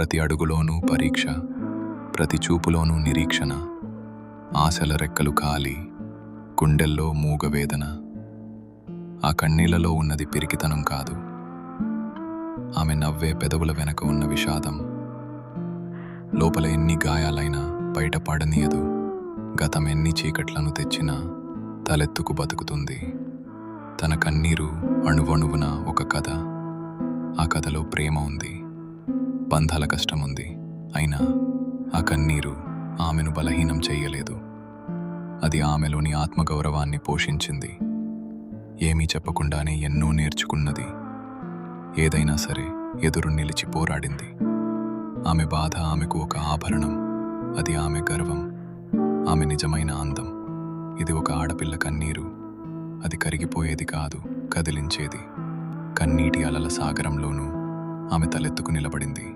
ప్రతి అడుగులోనూ పరీక్ష, ప్రతి చూపులోనూ నిరీక్షణ. ఆశల రెక్కలు ఖాళీ, గుండెల్లో మూగవేదన. ఆ కన్నీళ్లలో ఉన్నది పిరికితనం కాదు, ఆమె నవ్వే పెదవుల వెనక ఉన్న విషాదం. లోపల ఎన్ని గాయాలైనా బయట పడనీయదు. గతం ఎన్ని చీకట్లను తెచ్చినా తలెత్తుకు బతుకుతుంది. తన కన్నీరు అణువణువున ఒక కథ. ఆ కథలో ప్రేమ ఉంది, బంధాల కష్టం ఉంది. అయినా ఆ కన్నీరు ఆమెను బలహీనం చెయ్యలేదు. అది ఆమెలోని ఆత్మగౌరవాన్ని పోషించింది. ఏమీ చెప్పకుండానే ఎన్నో నేర్చుకున్నది. ఏదైనా సరే ఎదురు నిలిచి పోరాడింది. ఆమె బాధ ఆమెకు ఒక ఆభరణం. అది ఆమె గర్వం, ఆమె నిజమైన అందం. ఇది ఒక ఆడపిల్ల కన్నీరు. అది కరిగిపోయేది కాదు, కదిలించేది. కన్నీటి అలల సాగరంలోనూ ఆమె తలెత్తుకు నిలబడింది.